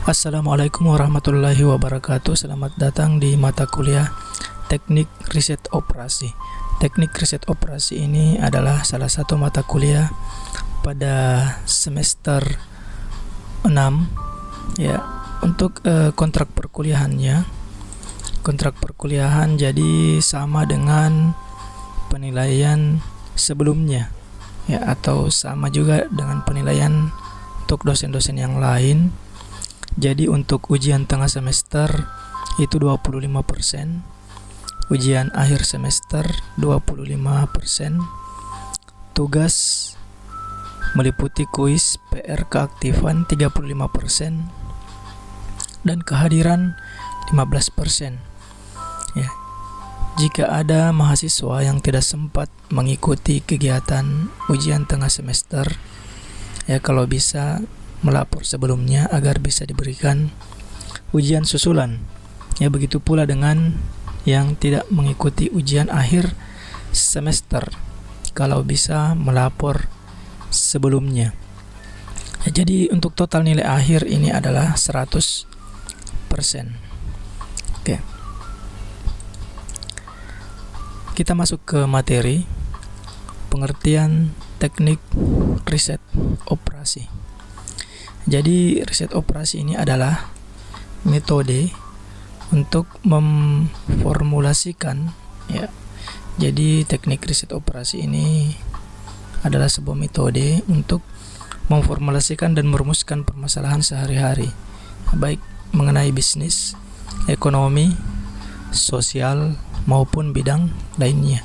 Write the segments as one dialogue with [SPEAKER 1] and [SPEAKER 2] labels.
[SPEAKER 1] Assalamualaikum warahmatullahi wabarakatuh. Selamat datang di mata kuliah Teknik Riset Operasi. Teknik Riset Operasi ini adalah salah satu mata kuliah pada semester 6 ya. Untuk kontrak perkuliahan jadi sama dengan penilaian sebelumnya ya, atau sama juga dengan penilaian untuk dosen-dosen yang lain. Jadi untuk ujian tengah semester itu 25%, ujian akhir semester 25%, tugas meliputi kuis, PR keaktifan 35%, dan kehadiran 15%. Ya. Jika ada mahasiswa yang tidak sempat mengikuti kegiatan ujian tengah semester, ya kalau bisa melapor sebelumnya agar bisa diberikan ujian susulan. Ya, begitu pula dengan yang tidak mengikuti ujian akhir semester, kalau bisa melapor sebelumnya. Ya, jadi untuk total nilai akhir ini adalah 100%. Oke. Kita masuk ke materi pengertian teknik riset operasi. Jadi riset operasi ini adalah metode untuk memformulasikan ya. Jadi teknik riset operasi ini adalah sebuah metode untuk memformulasikan dan merumuskan permasalahan sehari-hari, baik mengenai bisnis, ekonomi, sosial maupun bidang lainnya,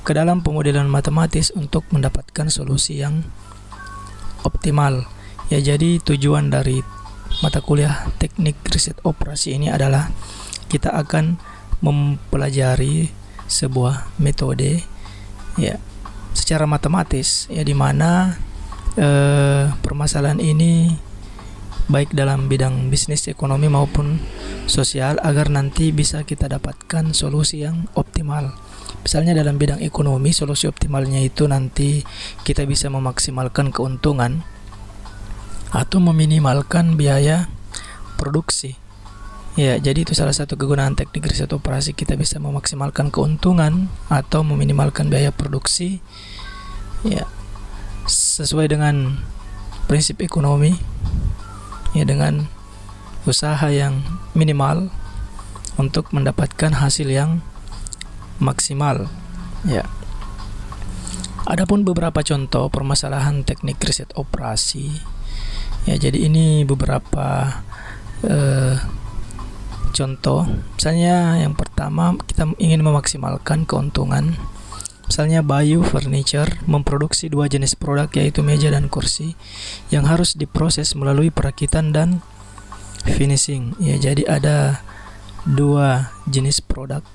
[SPEAKER 1] ke dalam pemodelan matematis untuk mendapatkan solusi yang optimal. Ya, jadi tujuan dari mata kuliah teknik riset operasi ini adalah kita akan mempelajari sebuah metode ya secara matematis, ya, di mana permasalahan ini baik dalam bidang bisnis, ekonomi maupun sosial, agar nanti bisa kita dapatkan solusi yang optimal. Misalnya dalam bidang ekonomi, solusi optimalnya itu nanti kita bisa memaksimalkan keuntungan atau meminimalkan biaya produksi. Ya, jadi itu salah satu kegunaan teknik riset operasi, kita bisa memaksimalkan keuntungan atau meminimalkan biaya produksi ya, sesuai dengan prinsip ekonomi ya, dengan usaha yang minimal untuk mendapatkan hasil yang maksimal ya. Adapun beberapa contoh permasalahan teknik riset operasi ya, jadi ini beberapa contoh. Misalnya yang pertama, kita ingin memaksimalkan keuntungan. Misalnya Bayu Furniture memproduksi dua jenis produk, yaitu meja dan kursi, yang harus diproses melalui perakitan dan finishing. Ya, jadi ada dua jenis produk,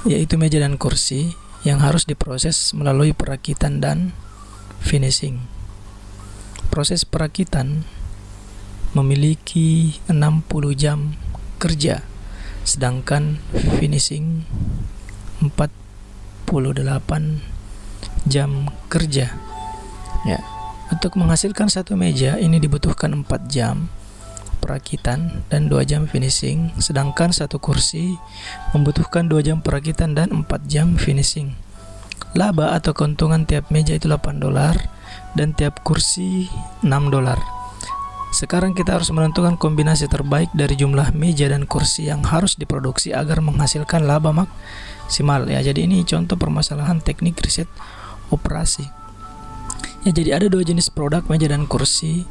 [SPEAKER 1] yaitu meja dan kursi, yang harus diproses melalui perakitan dan finishing. Proses perakitan memiliki 60 jam kerja, sedangkan finishing 48 jam kerja. Ya, untuk menghasilkan satu meja ini dibutuhkan 4 jam perakitan dan 2 jam finishing, sedangkan satu kursi membutuhkan 2 jam perakitan dan 4 jam finishing. Laba atau keuntungan tiap meja itu $8 dan tiap kursi $6. Sekarang kita harus menentukan kombinasi terbaik dari jumlah meja dan kursi yang harus diproduksi agar menghasilkan laba maksimal. Ya, jadi ini contoh permasalahan teknik riset operasi. Ya, jadi ada dua jenis produk meja dan kursi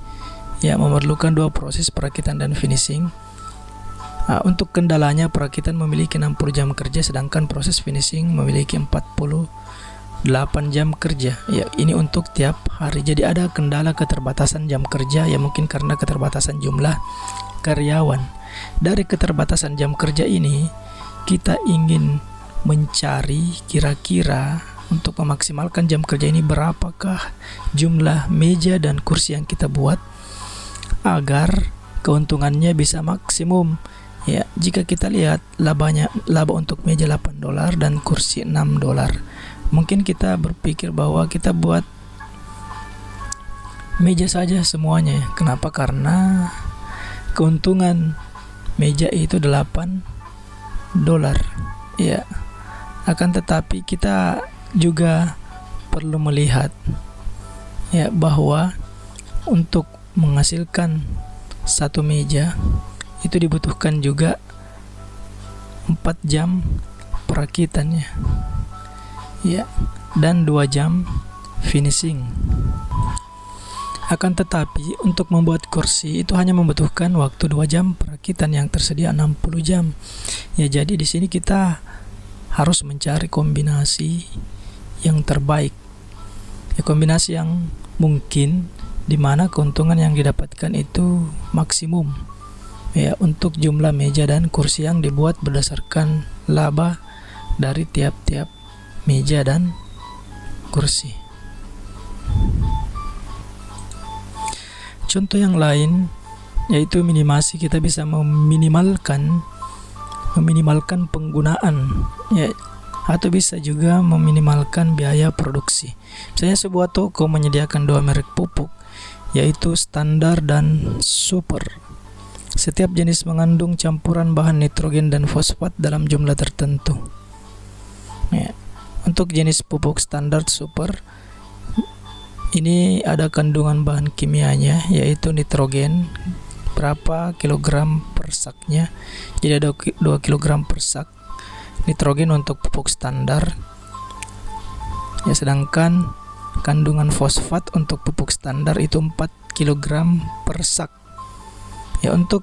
[SPEAKER 1] ya, memerlukan dua proses perakitan dan finishing. Untuk kendalanya, perakitan memiliki 60 jam kerja, sedangkan proses finishing memiliki 48 jam kerja. Ya, ini untuk tiap hari. Jadi ada kendala keterbatasan jam kerja, ya mungkin karena keterbatasan jumlah karyawan. Dari keterbatasan jam kerja ini, kita ingin mencari kira-kira untuk memaksimalkan jam kerja ini berapakah jumlah meja dan kursi yang kita buat agar keuntungannya bisa maksimum. Ya, jika kita lihat laba untuk meja $8 dan kursi $6. Mungkin kita berpikir bahwa kita buat meja saja semuanya ya. Kenapa? Karena keuntungan meja itu $8 ya. Akan tetapi kita juga perlu melihat ya bahwa untuk menghasilkan satu meja itu dibutuhkan juga 4 jam perakitannya ya, dan 2 jam finishing. Akan tetapi untuk membuat kursi itu hanya membutuhkan waktu 2 jam perakitan yang tersedia 60 jam. Ya, jadi di sini kita harus mencari kombinasi yang terbaik. Ya, kombinasi yang mungkin di mana keuntungan yang didapatkan itu maksimum. Ya, untuk jumlah meja dan kursi yang dibuat berdasarkan laba dari tiap-tiap meja dan kursi. Contoh yang lain yaitu minimasi. Kita bisa meminimalkan penggunaan ya, atau bisa juga meminimalkan biaya produksi. Misalnya sebuah toko menyediakan 2 merek pupuk yaitu standar dan super. Setiap jenis mengandung campuran bahan nitrogen dan fosfat dalam jumlah tertentu ya. Untuk jenis pupuk standar super ini ada kandungan bahan kimianya yaitu nitrogen berapa kilogram per saknya. Jadi ada 2 kilogram per sak nitrogen untuk pupuk standar ya, sedangkan kandungan fosfat untuk pupuk standar itu 4 kilogram per sak ya. Untuk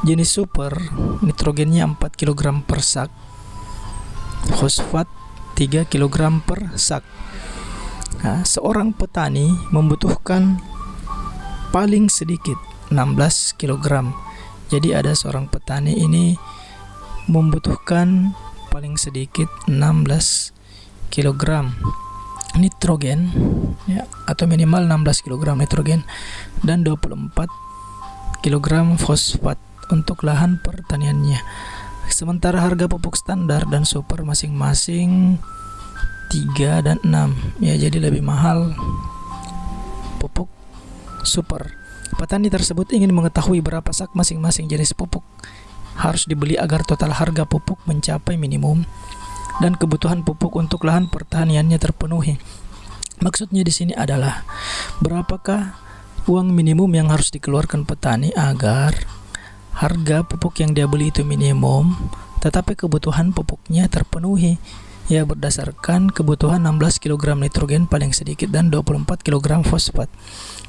[SPEAKER 1] jenis super nitrogennya 4 kilogram per sak, fosfat 3 kilogram per sak. Nah, seorang petani membutuhkan paling sedikit 16 kg. Jadi ada seorang petani ini membutuhkan paling sedikit 16 kg nitrogen ya, atau minimal 16 kg nitrogen dan 24 kg fosfat untuk lahan pertaniannya. Sementara harga pupuk standar dan super masing-masing 3 dan 6 ya, jadi lebih mahal pupuk super. Petani tersebut ingin mengetahui berapa sak masing-masing jenis pupuk harus dibeli agar total harga pupuk mencapai minimum dan kebutuhan pupuk untuk lahan pertaniannya terpenuhi. Maksudnya di sini adalah berapakah uang minimum yang harus dikeluarkan petani agar harga pupuk yang dia beli itu minimum tetapi kebutuhan pupuknya terpenuhi ya, berdasarkan kebutuhan 16 kg nitrogen paling sedikit dan 24 kg fosfat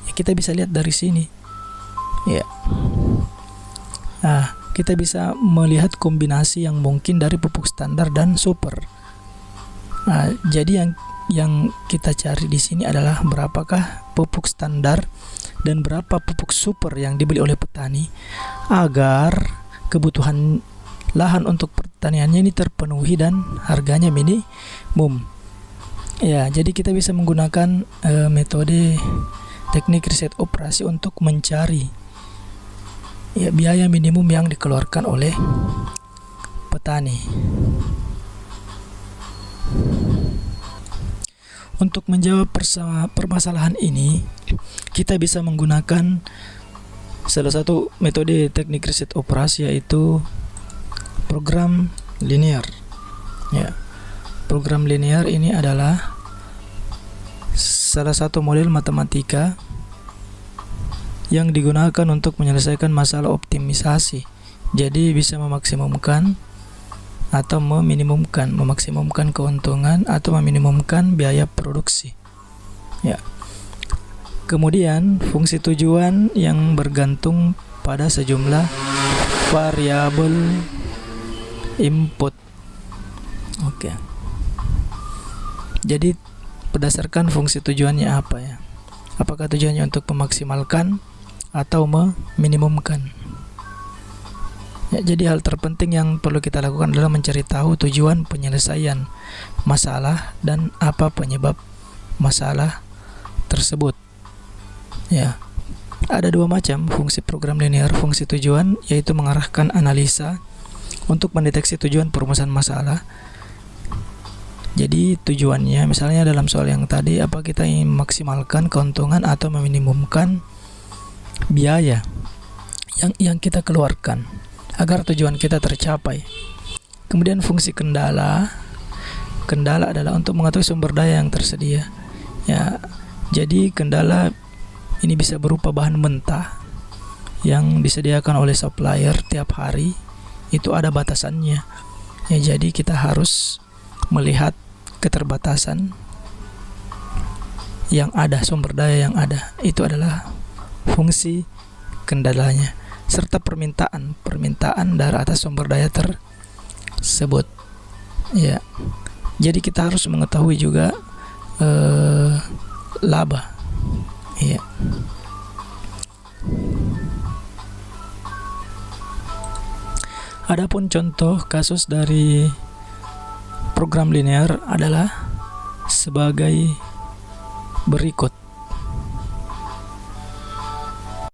[SPEAKER 1] ya. Kita bisa lihat dari sini ya. Nah, kita bisa melihat kombinasi yang mungkin dari pupuk standar dan super. Nah, jadi yang kita cari di sini adalah berapakah pupuk standar dan berapa pupuk super yang dibeli oleh petani agar kebutuhan lahan untuk pertaniannya ini terpenuhi dan harganya minimum ya. Jadi kita bisa menggunakan metode teknik riset operasi untuk mencari ya biaya minimum yang dikeluarkan oleh petani. Untuk menjawab permasalahan ini kita bisa menggunakan salah satu metode teknik riset operasi yaitu program linear ya. Program linear ini adalah salah satu model matematika yang digunakan untuk menyelesaikan masalah optimisasi. Jadi bisa memaksimumkan atau memaksimumkan keuntungan atau meminimumkan biaya produksi ya. Kemudian fungsi tujuan yang bergantung pada sejumlah variabel input. Oke. Jadi berdasarkan fungsi tujuannya apa ya? Apakah tujuannya untuk memaksimalkan atau meminimumkan? Ya, jadi hal terpenting yang perlu kita lakukan adalah mencari tahu tujuan penyelesaian masalah dan apa penyebab masalah tersebut. Ya. Ada 2 macam fungsi program linear. Fungsi tujuan yaitu mengarahkan analisa untuk mendeteksi tujuan perumusan masalah, Jadi tujuannya misalnya dalam soal yang tadi, apa kita ingin memaksimalkan keuntungan atau meminimumkan biaya yang kita keluarkan agar tujuan kita tercapai. Kemudian fungsi kendala adalah untuk mengetahui sumber daya yang tersedia. Ya, jadi kendala ini bisa berupa bahan mentah yang disediakan oleh supplier tiap hari, itu ada batasannya. Ya, jadi kita harus melihat keterbatasan yang ada, sumber daya yang ada. Itu adalah fungsi kendalanya, serta permintaan dari atas sumber daya tersebut. Ya, jadi kita harus mengetahui juga laba. Ya. Adapun contoh kasus dari program linear adalah sebagai berikut.